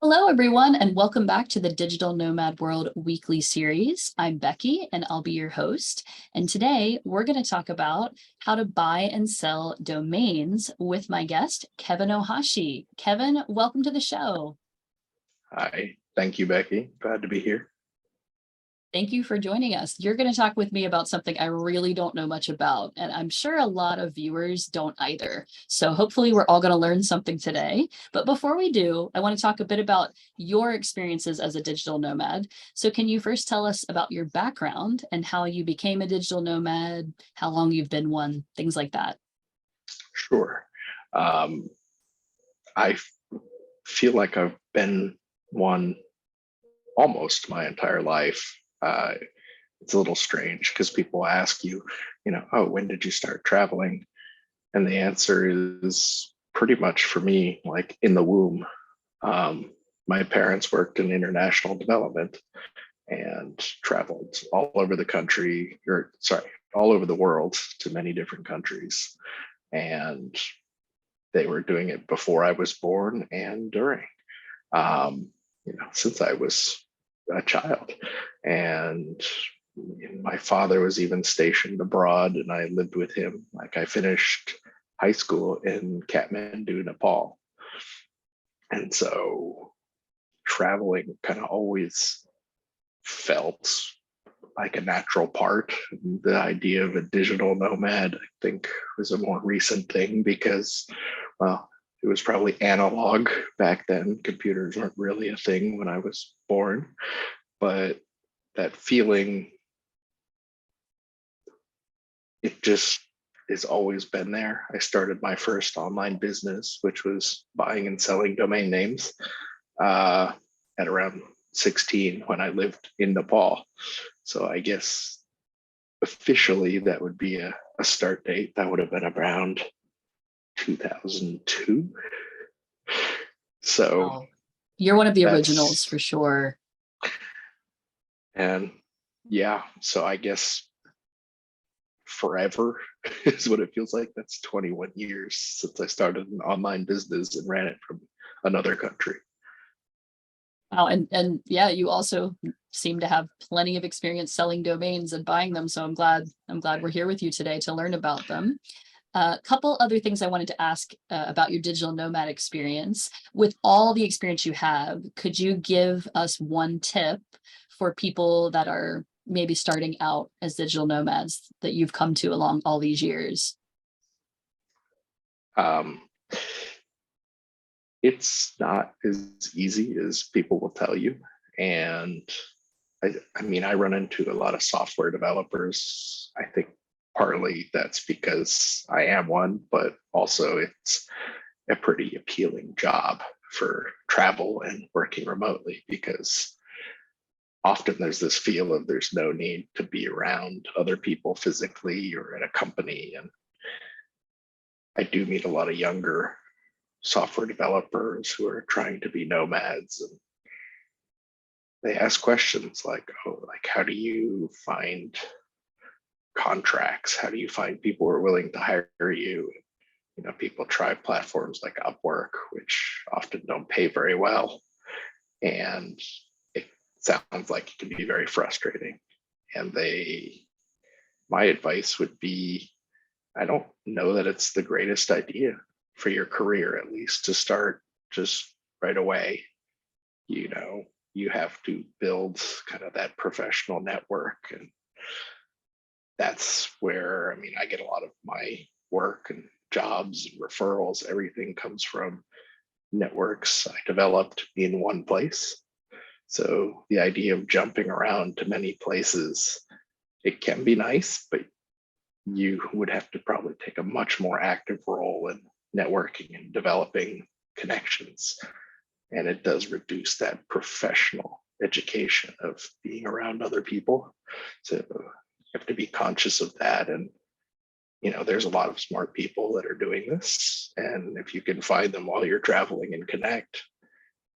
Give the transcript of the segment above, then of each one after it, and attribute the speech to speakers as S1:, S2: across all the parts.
S1: Hello, everyone, and welcome back to the Digital Nomad World weekly series. I'm Becky, and I'll be your host. And today we're going to talk about how to buy and sell domains with my guest, Kevin Ohashi. Kevin, welcome to the show.
S2: Hi, thank you, Becky. Glad to be here.
S1: Thank you for joining us. You're going to talk with me about something I really don't know much about, and I'm sure a lot of viewers don't either. So hopefully we're all going to learn something today. But before we do, I want to talk a bit about your experiences as a digital nomad. So can you first tell us about your background and how you became a digital nomad, how long you've been one, things like that?
S2: Sure. Um, I feel like I've been one almost my entire life. It's a little strange because people ask you, oh, when did you start traveling? And the answer is pretty much for me, like in the womb. My parents worked in international development and traveled all over the country, or sorry, all over the world to many different countries. And they were doing it before I was born and during, since I was a child. And my father was even stationed abroad, and I lived with him. Like I finished high school in Kathmandu, Nepal. And so traveling kind of always felt like a natural part. The idea of a digital nomad, I think, was a more recent thing because, well, it was probably analog back then. Computers weren't really a thing when I was born, but that feeling, it just has always been there. I started my first online business, which was buying and selling domain names at around 16 when I lived in Nepal. So I guess officially that would be a start date. That would have been around 2002. So
S1: Oh, you're one of the originals
S2: that's,
S1: for sure.
S2: and yeah, so I guess forever is what it feels like. That's 21 years since I started an online business and ran it from another country.
S1: Wow, and yeah, you also seem to have plenty of experience selling domains and buying them. So I'm glad we're here with you today to learn about them. A couple other things I wanted to ask about your digital nomad experience. With all the experience you have, could you give us one tip for people that are maybe starting out as digital nomads that you've come to along all these years?
S2: Um, it's not as easy as people will tell you. And I mean, I run into a lot of software developers. I think partly that's because I am one, but also it's a pretty appealing job for travel and working remotely because often there's this feel of there's no need to be around other people physically or at a company. And I do meet a lot of younger software developers who are trying to be nomads, and they ask questions like, oh, like how do you find contracts? How do you find people who are willing to hire you? People try platforms like Upwork, which often don't pay very well. And it sounds like it can be very frustrating. And my advice would be, I don't know that it's the greatest idea for your career, at least to start just right away. You have to build kind of that professional network. And that's where, I mean, I get a lot of my work and jobs and referrals. Everything comes from networks I developed in one place. So the idea of jumping around to many places, it can be nice, but you would have to probably take a much more active role in networking and developing connections. And it does reduce that professional education of being around other people. So you have to be conscious of that. And, there's a lot of smart people that are doing this. And if you can find them while you're traveling and connect,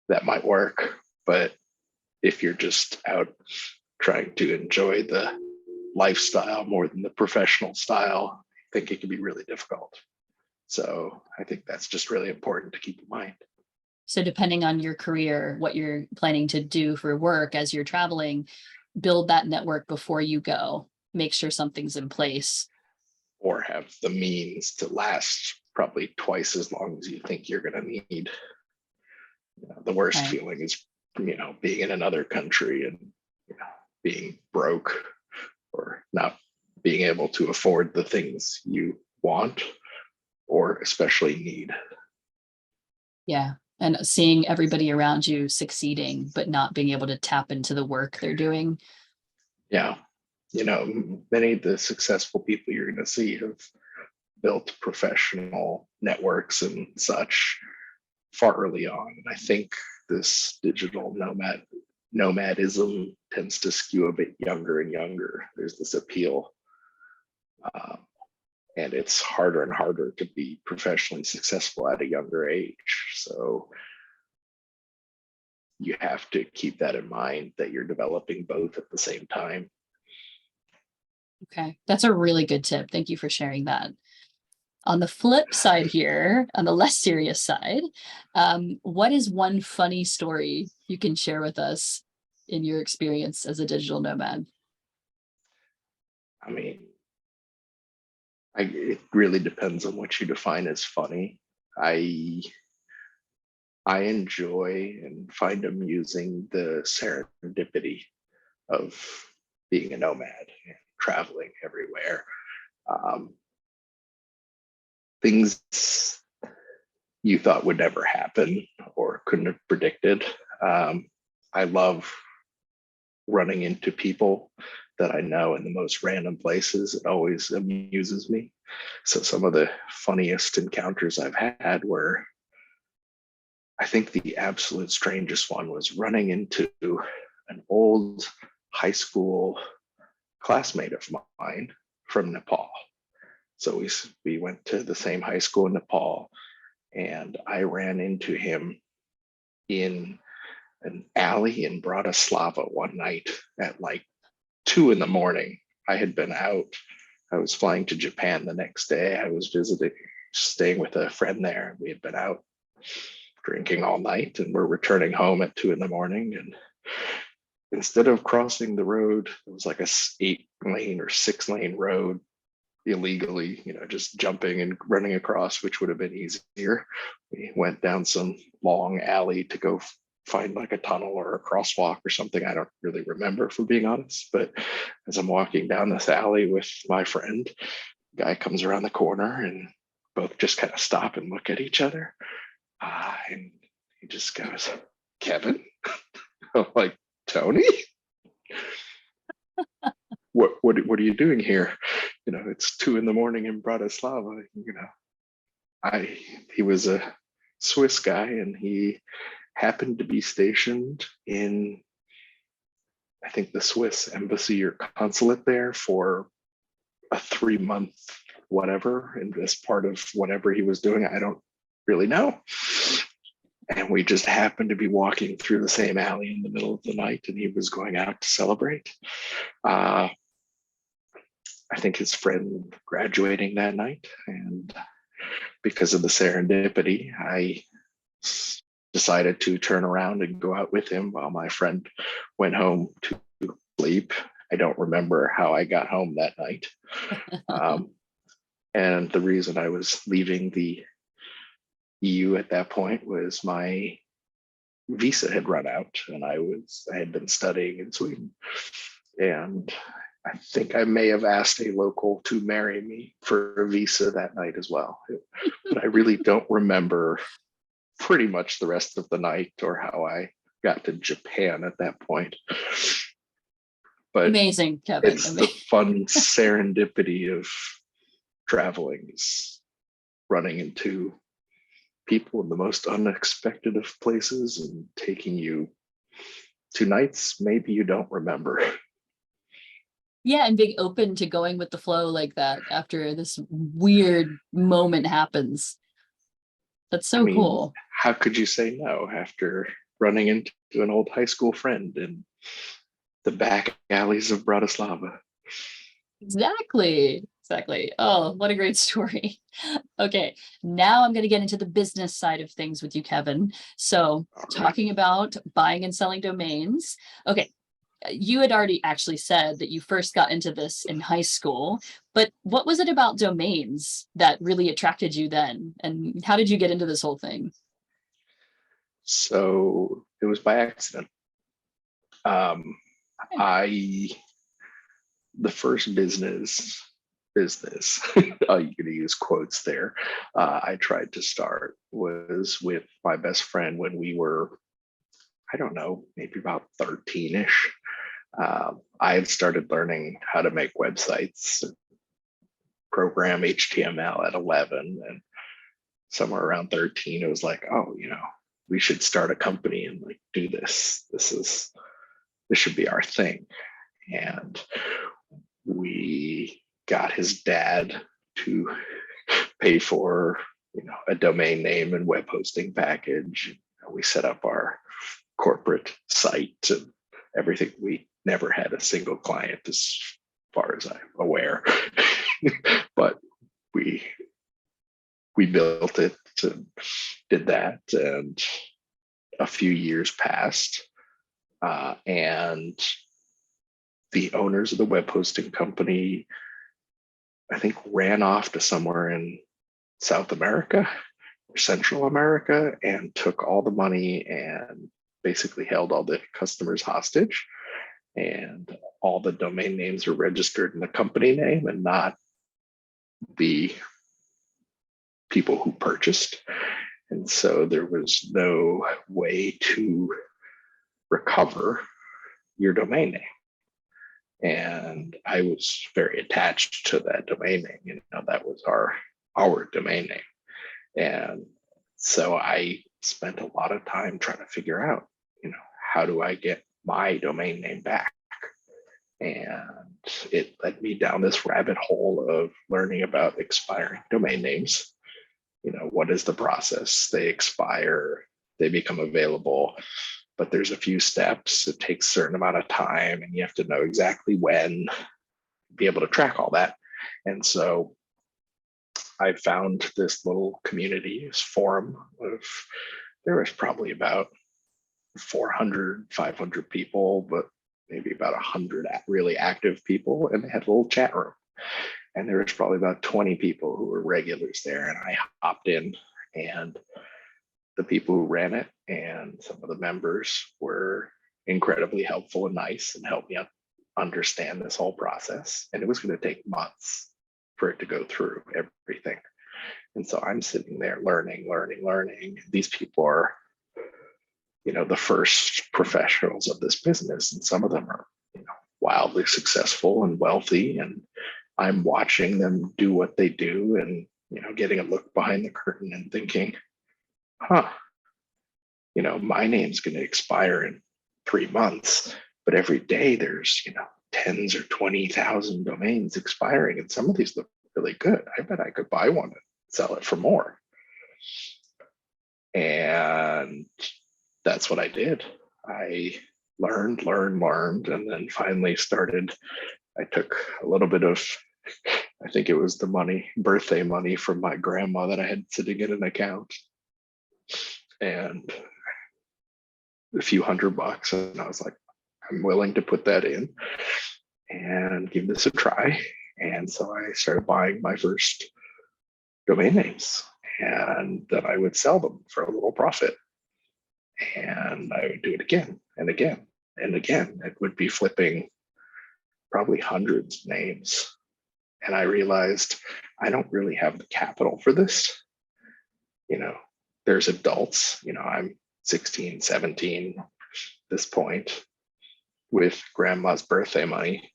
S2: that might work. But if you're just out trying to enjoy the lifestyle more than the professional style, I think it can be really difficult. So I think that's just really important to keep in mind.
S1: So depending on your career, what you're planning to do for work as you're traveling, build that network before you go. Make sure something's in place.
S2: or have the means to last probably twice as long as you think you're going to need. The worst
S1: Okay.
S2: feeling is, being in another country and being broke or not being able to afford the things you want or especially need.
S1: Yeah. And seeing everybody around you succeeding, but not being able to tap into the work they're doing.
S2: Yeah. Many of the successful people you're going to see have built professional networks and such far early on. And I think this digital nomadism tends to skew a bit younger and younger. There's this appeal, and it's harder and harder to be professionally successful at a younger age. So you have to keep that in mind, that you're developing both at the same time.
S1: Okay. That's a really good tip. Thank you for sharing that. On the flip side here, on the less serious side, what is one funny story you can share with us in your experience as a digital nomad?
S2: I mean, it really depends on what you define as funny. I I enjoy and find amusing the serendipity of being a nomad and traveling everywhere. Um, Things you thought would never happen or couldn't have predicted. I love running into people that I know in the most random places. It always amuses me. So some of the funniest encounters I've had were, I think the absolute strangest one was running into an old high school classmate of mine from Nepal. So we went to the same high school in Nepal, and I ran into him in an alley in Bratislava one night at like 2 a.m. I had been out. I was flying to Japan the next day. I was staying with a friend there. We had been out drinking all night, and we're returning home at 2 a.m. And instead of crossing the road, it was like a 8 lane or 6 lane road illegally, just jumping and running across, which would have been easier. We went down some long alley to go find like a tunnel or a crosswalk or something. I don't really remember, for being honest. But as I'm walking down this alley with my friend, guy comes around the corner and both just kind of stop and look at each other. And he just goes, "Kevin?" I'm like, "Tony? What are you doing here? It's 2 a.m. in Bratislava. He was a Swiss guy, and he happened to be stationed in, I think, the Swiss embassy or consulate there for a 3 month whatever, and as part of whatever he was doing, I don't really know. And we just happened to be walking through the same alley in the middle of the night, and he was going out to celebrate. I think his friend graduating that night, and because of the serendipity, I decided to turn around and go out with him while my friend went home to sleep. I don't remember how I got home that night. And the reason I was leaving the EU at that point was my visa had run out, and I had been studying in Sweden. And I think I may have asked a local to marry me for a visa that night as well. But I really don't remember pretty much the rest of the night or how I got to Japan at that point. But
S1: Amazing, Kevin.
S2: it's the fun serendipity of traveling, is running into people in the most unexpected of places and taking you to nights maybe you don't remember.
S1: Yeah, and being open to going with the flow like that after this weird moment happens. That's so cool.
S2: How could you say no after running into an old high school friend in the back alleys of Bratislava?
S1: Exactly. Exactly. Oh, what a great story. Okay, now I'm going to get into the business side of things with you, Kevin. So,
S2: All right.
S1: talking about buying and selling domains. Okay, you had already actually said that you first got into this in high school, but what was it about domains that really attracted you then? And how did you get into this whole thing?
S2: So it was by accident. Um,
S1: Okay.
S2: I the first business I'm going to use quotes there, I tried to start was with my best friend when we were, I don't know, maybe about 13ish. I had started learning how to make websites, program HTML at 11, and somewhere around 13 it was like, oh, we should start a company and like do this. This should be our thing. And we got his dad to pay for a domain name and web hosting package. We set up our corporate site and everything. We never had a single client as far as I'm aware. But we built it and did that, and a few years passed, and the owners of the web hosting company, I think, ran off to somewhere in South America or Central America and took all the money and basically held all the customers hostage. And all the domain names were registered in the company name and not the people who purchased. And so there was no way to recover your domain name. And I was very attached to that domain name. That was our domain name. And so I spent a lot of time trying to figure out, how do I get my domain name back? And it led me down this rabbit hole of learning about expiring domain names. What is the process? They expire, they become available, but there's a few steps. It takes a certain amount of time, and you have to know exactly when, be able to track all that. And so I found this little community, this forum of, there was probably about 400, 500 people, but maybe about 100 really active people, and they had a little chat room. And there was probably about 20 people who were regulars there, and I hopped in, and the people who ran it and some of the members were incredibly helpful and nice and helped me understand this whole process. And it was going to take months for it to go through everything. And so I'm sitting there learning. These people are, the first professionals of this business, and some of them are, wildly successful and wealthy. And I'm watching them do what they do and, getting a look behind the curtain and thinking, my name's going to expire in 3 months, but every day there's, tens or 20,000 domains expiring, and some of these look really good. I bet I could buy one and sell it for more. And that's what I did. I learned, and then finally started. I took a little bit of, I think it was the birthday money from my grandma that I had sitting in an account, and a few $100. And I was like, I'm willing to put that in and give this a try. And so I started buying my first domain names, and then I would sell them for a little profit. And I would do it again and again and again. It would be flipping probably hundreds of names. And I realized I don't really have the capital for this. There's adults, I'm 16, 17 at this point with grandma's birthday money,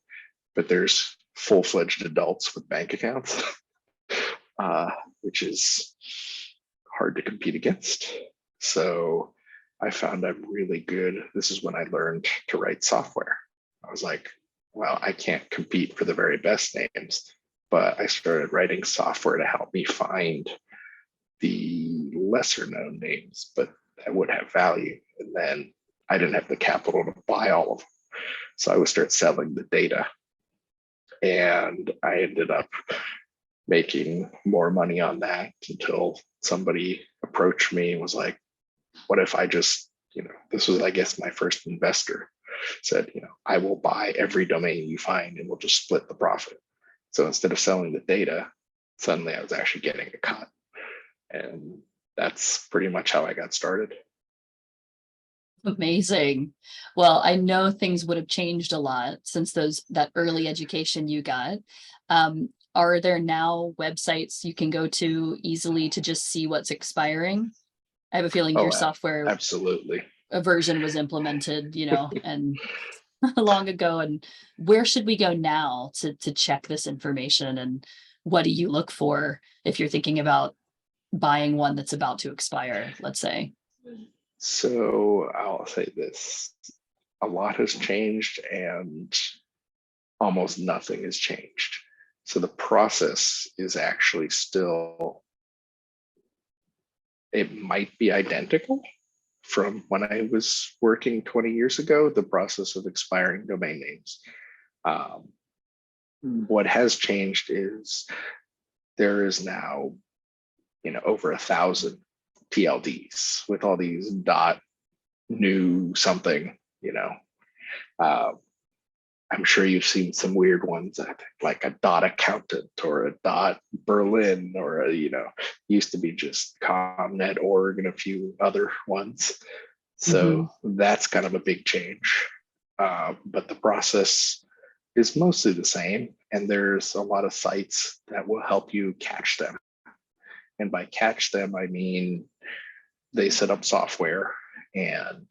S2: but there's full-fledged adults with bank accounts, which is hard to compete against. So I found I'm really good. This is when I learned to write software. I was like, well, I can't compete for the very best names, but I started writing software to help me find the lesser known names, but that would have value. And then I didn't have the capital to buy all of them. So I would start selling the data. And I ended up making more money on that until somebody approached me and was like, what if I just, this was, I guess, my first investor said, I will buy every domain you find and we'll just split the profit. So instead of selling the data, suddenly I was actually getting a cut. And that's pretty much how I got started.
S1: Amazing. Well, I know things would have changed a lot since that early education you got. Are there now websites you can go to easily to just see what's expiring? I have a feeling your
S2: Oh,
S1: software
S2: absolutely.
S1: a version was implemented, and long ago. And where should we go now to check this information? And what do you look for if you're thinking about buying one that's about to expire, let's say?
S2: So I'll say this, a lot has changed and almost nothing has changed. So the process is actually still, it might be identical from when I was working 20 years ago, the process of expiring domain names. What has changed is there is now, over 1,000 TLDs with all these new something, I'm sure you've seen some weird ones, I think, like a accountant or a Berlin or used to be just .net.org and a few other ones. So that's kind of a big change. But the process is mostly the same. And there's a lot of sites that will help you catch them. And by catch them, I mean, they set up software and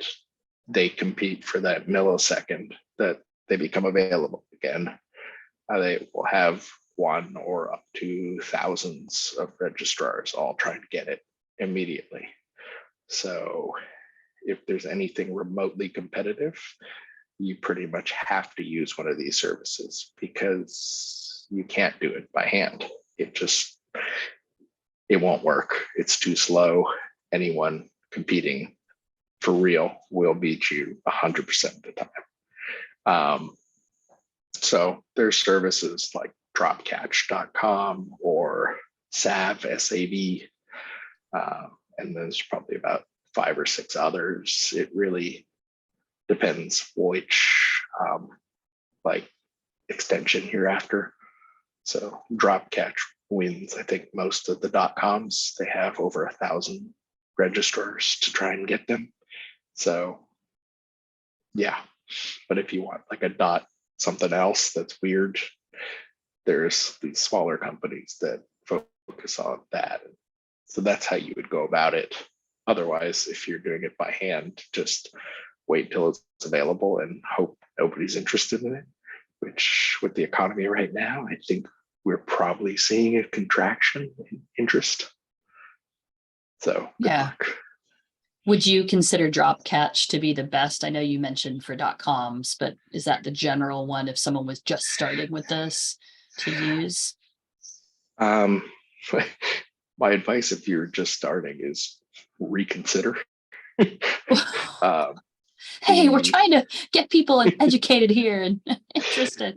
S2: they compete for that millisecond that they become available again. They will have one or up to thousands of registrars all trying to get it immediately. So if there's anything remotely competitive, you pretty much have to use one of these services because you can't do it by hand. It won't work. It's too slow. Anyone competing for real will beat you 100% of the time. So there's services like dropcatch.com or SAV, S-A-V, and there's probably about 5 or 6 others. It really depends which extension you're after. So Dropcatch wins, I think, most of the .coms. They have over 1,000 registrars to try and get them. So yeah, but if you want like a something else that's weird, there's these smaller companies that focus on that. So that's how you would go about it. Otherwise, if you're doing it by hand, just wait till it's available and hope nobody's interested in it, which with the economy right now, I think we're probably seeing a contraction in interest. So good luck.
S1: Would you consider Dropcatch to be the best? I know you mentioned for .coms, but is that the general one if someone was just starting with this to use?
S2: My advice if you're just starting is reconsider.
S1: Hey, we're trying to get people educated here and interested.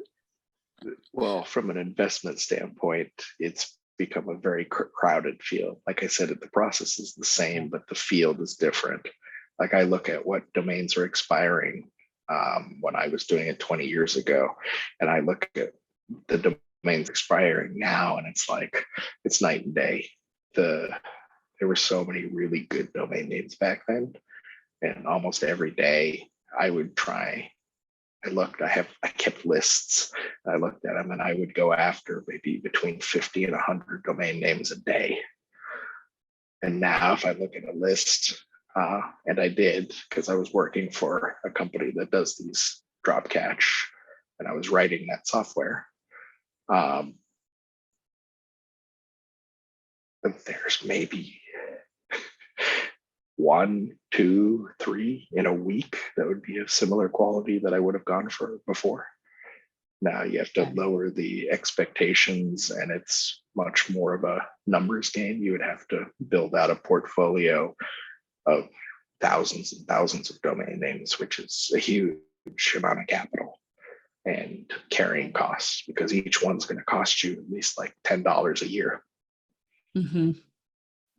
S2: Well, from an investment standpoint, it's become a very crowded field. Like I said, the process is the same, but the field is different. Like I look at what domains are expiring when I was doing it 20 years ago, and I look at the domains expiring now, and it's like it's night and day. There were so many really good domain names back then, and almost every day I would try. I kept lists. I looked at them and I would go after maybe between 50 and 100 domain names a day. And now if I look at a list, and I did because I was working for a company that does these Dropcatch and I was writing that software. But there's maybe 1, 2, 3 in a week that would be of similar quality that I would have gone for before. Now you have to lower the expectations and it's much more of a numbers game. You would have to build out a portfolio of thousands and thousands of domain names, which is a huge amount of capital. and carrying costs, because each one's going to cost you at least like $10 a year.
S1: Mm-hmm.
S2: And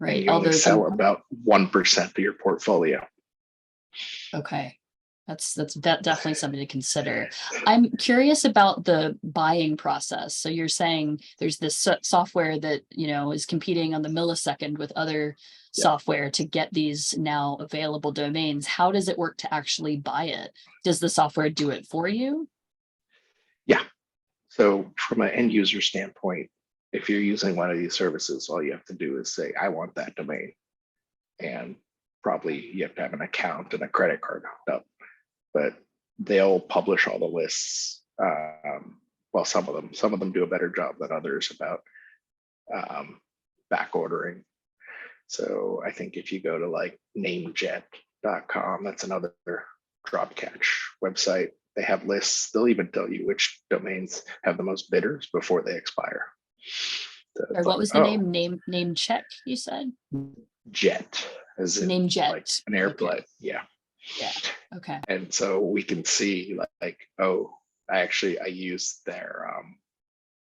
S1: Right.
S2: you
S1: All
S2: only
S1: those.
S2: sell about 1% of your portfolio.
S1: Okay. That's definitely something to consider. I'm curious about the buying process. So you're saying there's this software that, is competing on the millisecond with other
S2: Yeah.
S1: software to get these now available domains. How does it work to actually buy it? Does the software do it for you?
S2: Yeah. So from an end user standpoint, if you're using one of these services, all you have to do is say, I want that domain. And probably you have to have an account and a credit card hooked up. But they'll publish all the lists. Well, some of them do a better job than others about back ordering. So I think if you go to like namejet.com, that's another drop catch website. They have lists. They'll even tell you which domains have the most bidders before they expire. So
S1: Or what was the name? Name check, you said?
S2: Jet, as in
S1: Name jet.
S2: like an airplane. Okay. Yeah.
S1: Yeah. Okay.
S2: And so we can see like, oh, I use their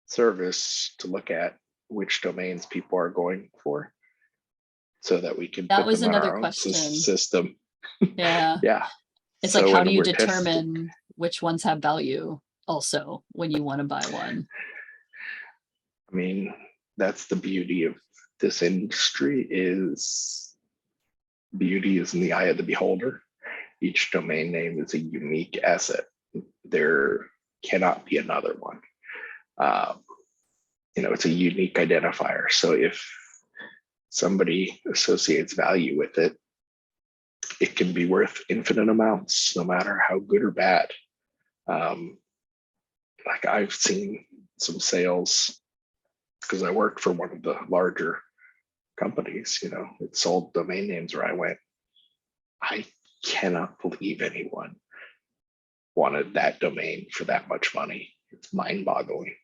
S2: service to look at which domains people are going for, so that we can
S1: that
S2: put
S1: was
S2: them in
S1: another
S2: our
S1: question.
S2: own system.
S1: Yeah.
S2: Yeah.
S1: It's
S2: so
S1: like, how do you determine which ones have value also when you want to buy one?
S2: I mean, that's the beauty of this industry, is beauty is in the eye of the beholder. Each domain name is a unique asset. There cannot be another one. It's a unique identifier. So if somebody associates value with it, it can be worth infinite amounts, no matter how good or bad. Like I've seen some sales, because I worked for one of the larger companies, it sold domain names where I went, I cannot believe anyone wanted that domain for that much money. It's mind-boggling.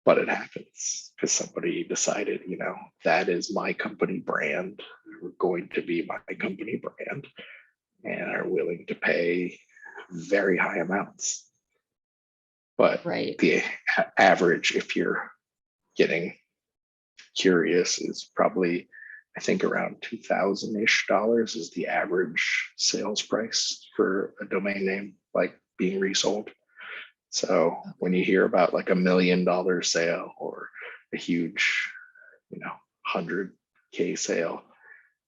S2: But it happens because somebody decided, that is my company brand. We're going to be my company brand, and are willing to pay very high amounts. But
S1: right.
S2: The average, if you're getting curious, is probably, I think, around $2,000-ish is the average sales price for a domain name, like being resold. So when you hear about like $1 million sale or a huge, 100K sale,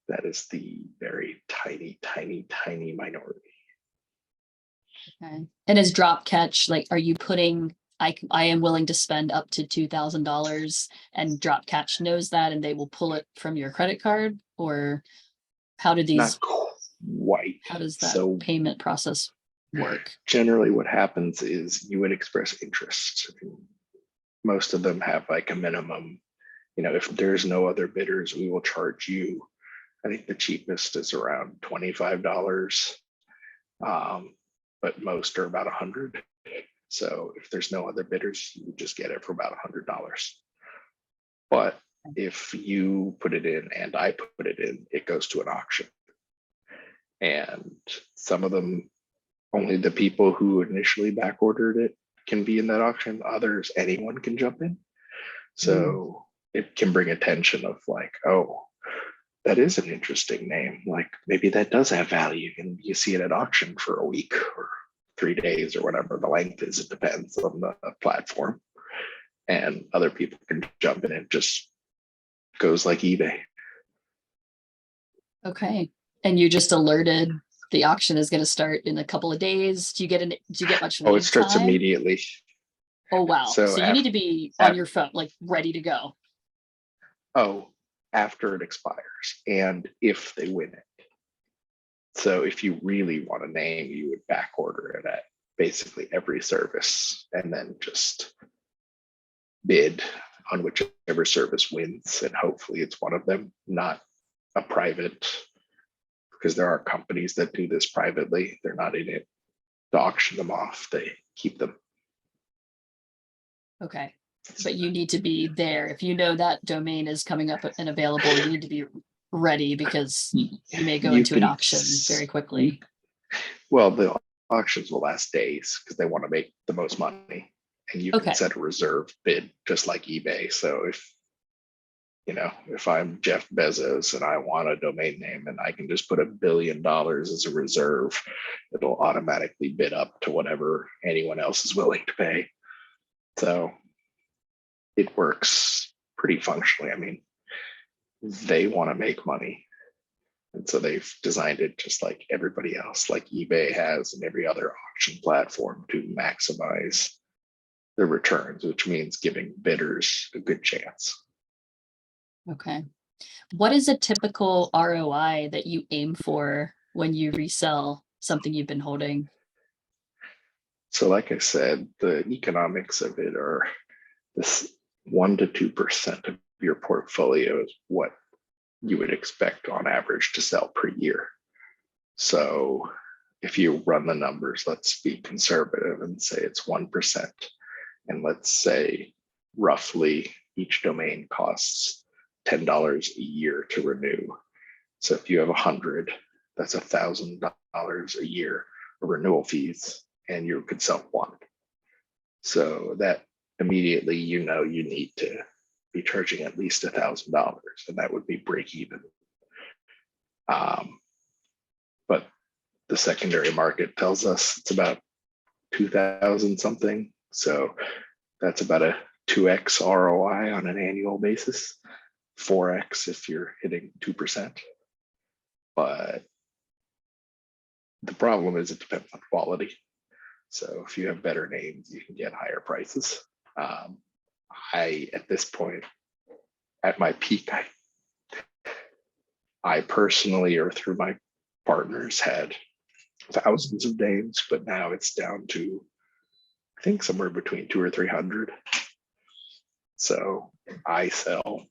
S2: that is the very tiny, tiny, tiny minority.
S1: Okay. And as drop catch, like, are you putting, I am willing to spend up to $2,000, and drop catch knows that and they will pull it from your credit card? Or how do these,
S2: not quite.
S1: How does that payment process work?
S2: Generally what happens is you would express interest. Most of them have like a minimum, if there's no other bidders, we will charge you. I think the cheapest is around $25. But most are about $100. So if there's no other bidders, you just get it for about $100. But if you put it in and I put it in, it goes to an auction. And some of them, only the people who initially back ordered it can be in that auction. Others, anyone can jump in. So it can bring attention of like, oh, that is an interesting name. Like maybe that does have value, and you see it at auction for a week or 3 days or whatever the length is. It depends on the platform, and other people can jump in. It just goes like eBay.
S1: Okay. And you just alerted the auction is going to start in a couple of days. Do you get much lead
S2: Oh, it starts
S1: time?
S2: immediately.
S1: Oh, wow. So you need to be on your phone, like ready to go.
S2: Oh, after it expires, and if they win it. So if you really want a name, you would back order it at basically every service, and then just bid on whichever service wins, and hopefully it's one of them, not a private, because there are companies that do this privately. They're not in it to auction them off. They keep them.
S1: Okay. But you need to be there. If you know that domain is coming up and available, you need to be ready, because you may go into an auction very quickly.
S2: Well, the auctions will last days because they want to make the most money, and you can
S1: Okay.
S2: set a reserve bid just like eBay. So if I'm Jeff Bezos and I want a domain name and I can just put $1 billion as a reserve, it'll automatically bid up to whatever anyone else is willing to pay. So it works pretty functionally. I mean, they want to make money. And so they've designed it just like everybody else, like eBay has and every other auction platform, to maximize the returns, which means giving bidders a good chance.
S1: Okay. What is a typical ROI that you aim for when you resell something you've been holding?
S2: So like I said, the economics of it are this 1 to 2% of your portfolio is what you would expect on average to sell per year. So if you run the numbers, let's be conservative and say it's 1%. And let's say roughly each domain costs $10 a year to renew. So if you have 100, that's $1,000 a year of renewal fees, and you could sell one. So that immediately, you need to be charging at least $1,000, and that would be break even. But the secondary market tells us it's about 2,000 something. So that's about a 2x ROI on an annual basis, 4x if you're hitting 2%. But the problem is it depends on quality. So if you have better names, you can get higher prices. At this point, at my peak, I personally, or through my partners, had thousands of names, but now it's down to, I think, somewhere between 200 or 300. So I sell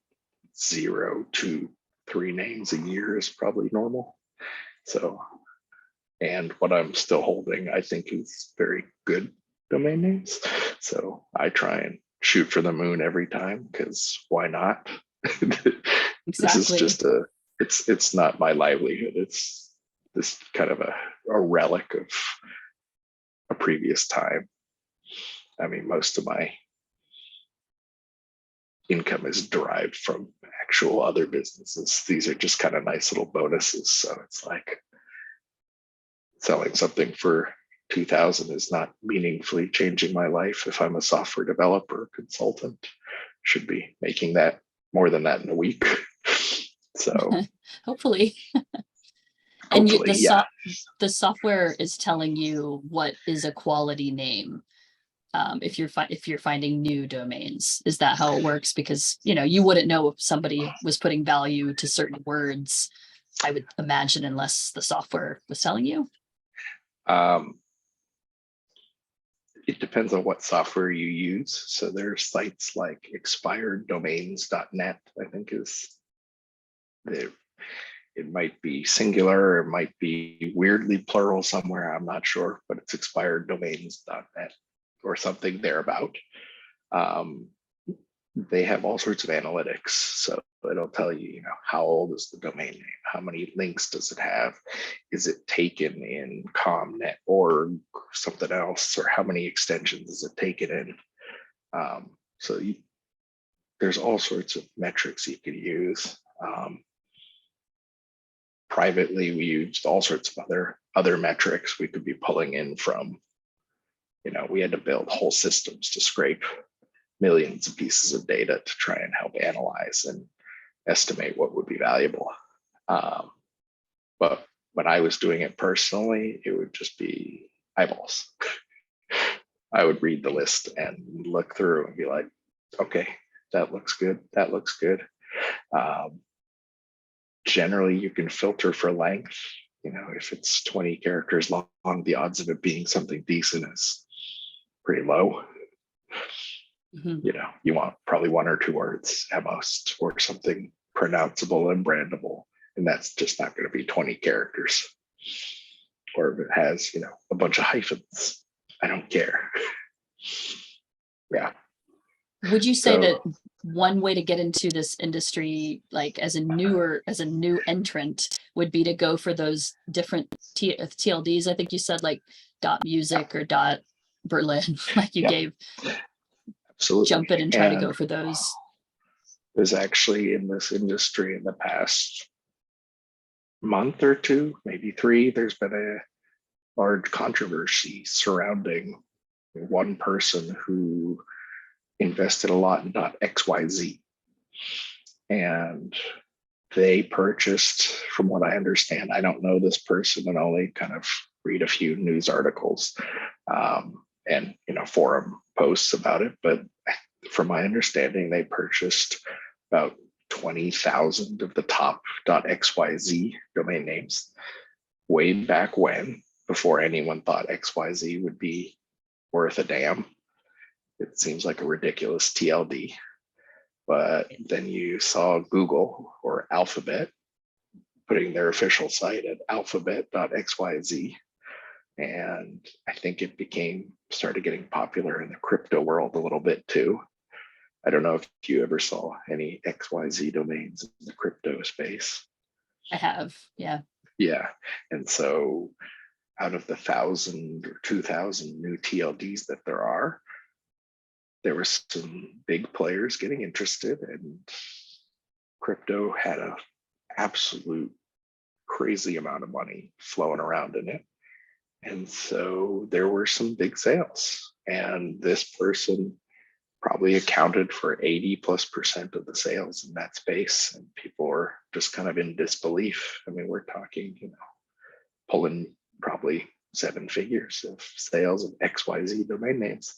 S2: 0 to 3 names a year is probably normal. So, and what I'm still holding, I think, is very good domain names. So I try and shoot for the moon every time, because why not? This is
S1: Exactly.
S2: just it's not my livelihood. It's this kind of a relic of a previous time. I mean, most of my income is derived from actual other businesses. These are just kind of nice little bonuses. So it's like selling something for 2,000 is not meaningfully changing my life. If I'm a software developer, consultant, should be making that more than that in a week. So
S1: Hopefully. And
S2: hopefully, yeah.
S1: the software is telling you what is a quality name. If you're finding new domains, is that how it works? Because you wouldn't know if somebody was putting value to certain words, I would imagine, unless the software was telling you.
S2: It depends on what software you use. So there are sites like expireddomains.net, I think it might be singular, it might be weirdly plural somewhere, I'm not sure, but it's expireddomains.net or something thereabout. They have all sorts of analytics. So it'll tell you, how old is the domain name? How many links does it have? Is it taken in ComNet or something else? Or how many extensions is it taken in? So there's all sorts of metrics you can use. Privately, we used all sorts of other metrics we could be pulling in from. We had to build whole systems to scrape millions of pieces of data to try and help analyze and estimate what would be valuable. But when I was doing it personally, it would just be eyeballs. I would read the list and look through and be like, okay, that looks good. That looks good. Generally, you can filter for length. If it's 20 characters long, the odds of it being something decent is pretty low.
S1: Mm-hmm.
S2: You want probably 1 or 2 words at most, or something pronounceable and brandable. And that's just not going to be 20 characters. Or if it has, a bunch of hyphens, I don't care. Yeah.
S1: Would you say
S2: So,
S1: that one way to get into this industry, like as a new entrant, would be to go for those different TLDs. I think you said like .music or .berlin, like you
S2: Yep.
S1: gave,
S2: Absolutely.
S1: jump in and try to
S2: And
S1: go for those.
S2: there's actually in this industry in the past month or two, maybe three, there's been a large controversy surrounding one person who invested a lot in .xyz. And they purchased, from what I understand, I don't know this person and only kind of read a few news articles and forum posts about it, but from my understanding, they purchased about 20,000 of the top .xyz domain names way back when, before anyone thought XYZ would be worth a damn. It seems like a ridiculous TLD. But then you saw Google or Alphabet putting their official site at alphabet.xyz. And I think it started getting popular in the crypto world a little bit too. I don't know if you ever saw any XYZ domains in the crypto space.
S1: I have, yeah.
S2: Yeah. And so out of the 1,000 or 2,000 new TLDs that there were some big players getting interested, and crypto had an absolute crazy amount of money flowing around in it. And so there were some big sales, and this person probably accounted for 80+% of the sales in that space. And people were just kind of in disbelief. I mean, we're talking, pulling probably 7 figures of sales of XYZ domain names,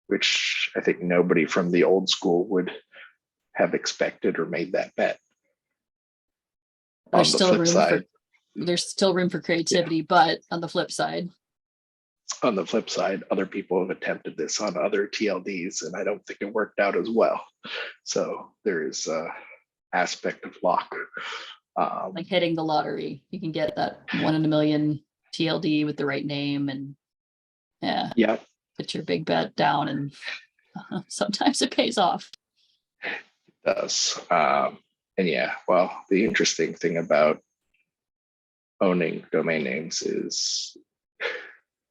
S2: which I think nobody from the old school would have expected or made that bet.
S1: There's still room for creativity,
S2: yeah.
S1: But on the flip side,
S2: other people have attempted this on other TLDs, and I don't think it worked out as well. So there is a aspect of luck.
S1: Like hitting the lottery. You can get that 1 in a million TLD with the right name, and
S2: yeah,
S1: put your big bet down, and sometimes it pays off.
S2: It does. And yeah, well, the interesting thing about owning domain names is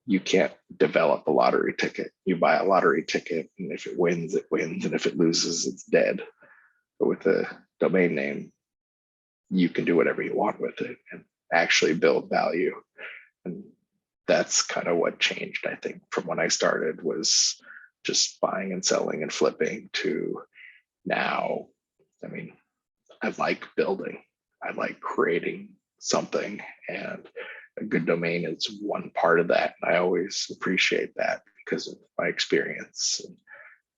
S2: you can't develop a lottery ticket. You buy a lottery ticket, and if it wins, it wins, and if it loses, it's dead. But with a domain name, you can do whatever you want with it and actually build value. And that's kind of what changed, I think, from when I started, was just buying and selling and flipping, to now. I mean, I like building. I like creating something, and a good domain is one part of that. And I always appreciate that because of my experience. And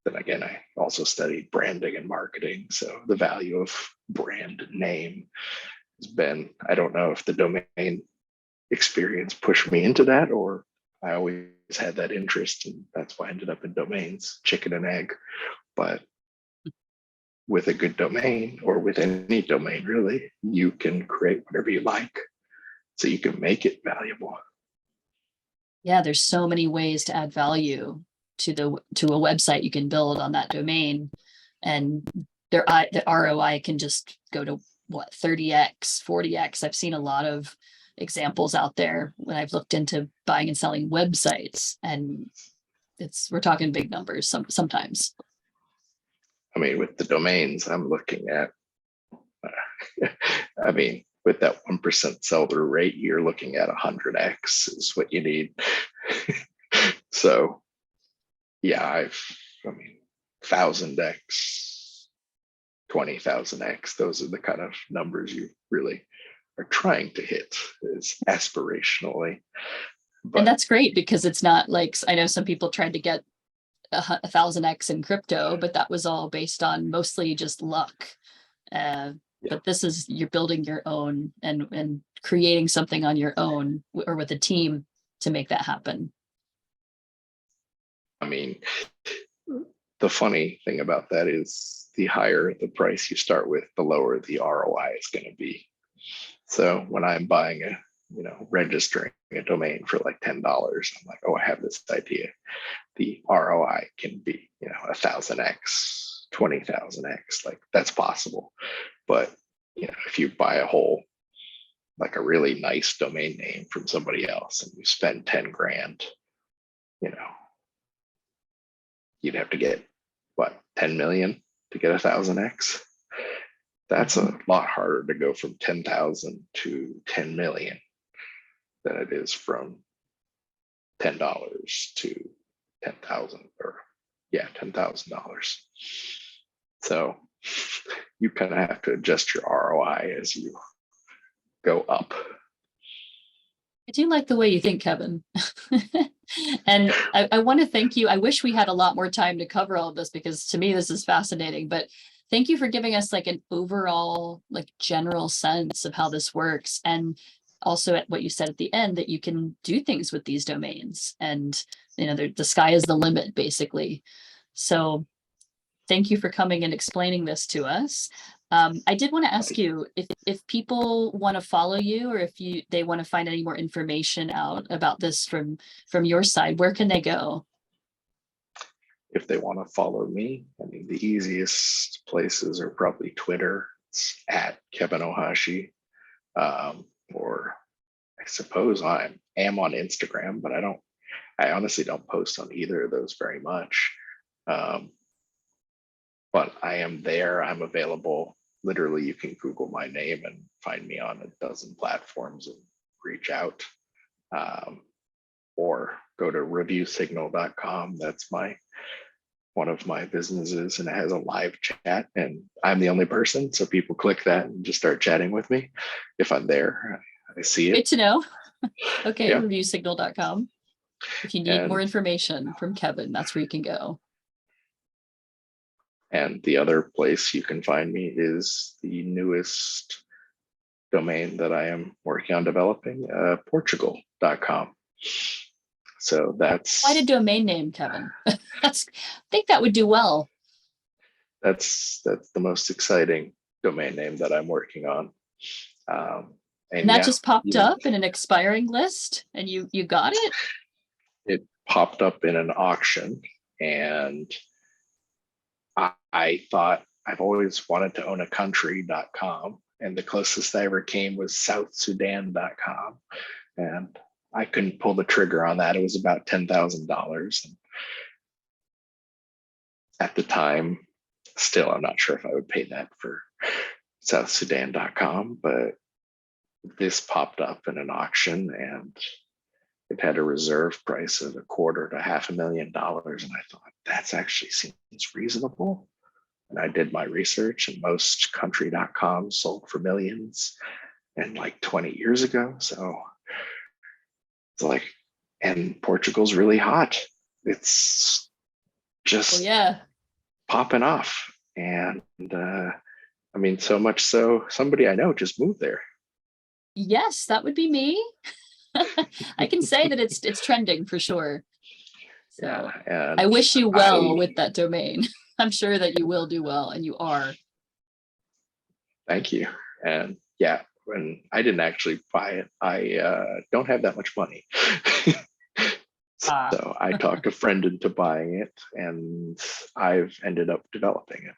S2: then again, I also studied branding and marketing. So the value of brand name has been, I don't know if the domain experience pushed me into that, or I always had that interest, and that's why I ended up in domains, chicken and egg. But with a good domain, or with any domain really, you can create whatever you like, so you can make it valuable.
S1: Yeah, there's so many ways to add value to a website you can build on that domain, and the ROI can just go to what, 30x, 40x. I've seen a lot of examples out there when I've looked into buying and selling websites, and we're talking big numbers sometimes.
S2: I mean, with the domains, I'm looking at, I mean, with that 1% sell through rate, you're looking at 100x is what you need. So yeah, 1,000x, 20,000x, those are the kind of numbers you really are trying to hit, is aspirationally.
S1: And that's great, because it's not like, I know some people tried to get 1,000x in crypto, but that was all based on mostly just luck. But this is, you're building your own and creating something on your own, or with a team, to make that happen.
S2: I mean, the funny thing about that is, the higher the price you start with, the lower the ROI is going to be. So when I'm buying registering a domain for like $10, I'm like, oh, I have this idea. The ROI can be, 1,000x, 20,000x, like that's possible. But if you buy a whole like a really nice domain name from somebody else and you spend 10 grand, you know, you'd have to get what, 10 million to get 1,000x. That's a lot harder to go from 10,000 to 10 million than it is from $10 to 10,000, or yeah, $10,000. So you kind of have to adjust your ROI as you go up.
S1: I do like the way you think, Kevin. And I want to thank you. I wish we had a lot more time to cover all of this, because to me, this is fascinating. But thank you for giving us like an overall, like general sense of how this works. And also at what you said at the end, that you can do things with these domains, and, you know, the sky is the limit, basically. So thank you for coming and explaining this to us. I did want to ask you if people want to follow you, or if they want to find any more information out about this from your side, where can they go?
S2: If they want to follow me, I mean, the easiest places are probably Twitter. It's at Kevin Ohashi. Or I suppose I am on Instagram, but I honestly don't post on either of those very much. But I am there. I'm available. Literally, you can Google my name and find me on a dozen platforms and reach out. Or go to reviewsignal.com. That's one of my businesses, and it has a live chat, and I'm the only person. So people click that and just start chatting with me. If I'm there, I see it.
S1: Good to know. Okay,
S2: Yeah.
S1: reviewsignal.com. If you need more information from Kevin, that's where you can go.
S2: And the other place you can find me is the newest domain that I am working on developing, Portugal.com. So that's
S1: quite a domain name, Kevin. I think that would do well.
S2: That's the most exciting domain name that I'm working on.
S1: And that just popped up in an expiring list, and you got it?
S2: It popped up in an auction, and I thought, I've always wanted to own a country.com, and the closest I ever came was southsudan.com, and I couldn't pull the trigger on that. It was about $10,000. At the time, still, I'm not sure if I would pay that for southsudan.com, but this popped up in an auction, and it had a reserve price of $250,000 to $500,000. And I thought, that's actually seems reasonable. And I did my research, and most country.com sold for millions, and like 20 years ago. So it's like, and Portugal's really hot. It's just popping off. And I mean, so much so, somebody I know just moved there.
S1: Yes, that would be me. I can say that it's trending for sure. So yeah, I wish you well with that domain. I'm sure that you will do well, and you are.
S2: Thank you. And yeah, when I didn't actually buy it, I don't have that much money. So I talked a friend into buying it, and I've ended up developing it.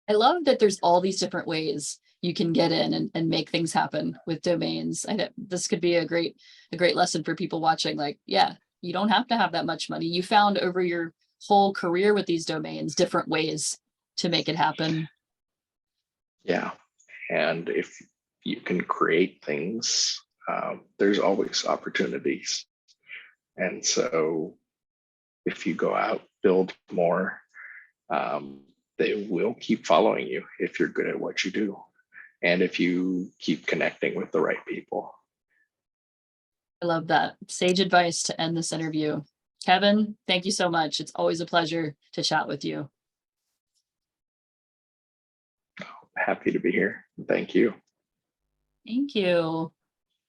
S1: I love that there's all these different ways you can get in and make things happen with domains. I think this could be a great lesson for people watching. Like, yeah, you don't have to have that much money. You found over your whole career with these domains different ways to make it happen.
S2: Yeah, and if you can create things, there's always opportunities. And so if you go out, build more, they will keep following you if you're good at what you do, and if you keep connecting with the right people.
S1: I love that. Sage advice to end this interview. Kevin, thank you so much. It's always a pleasure to chat with you.
S2: Happy to be here. Thank you.
S1: Thank you.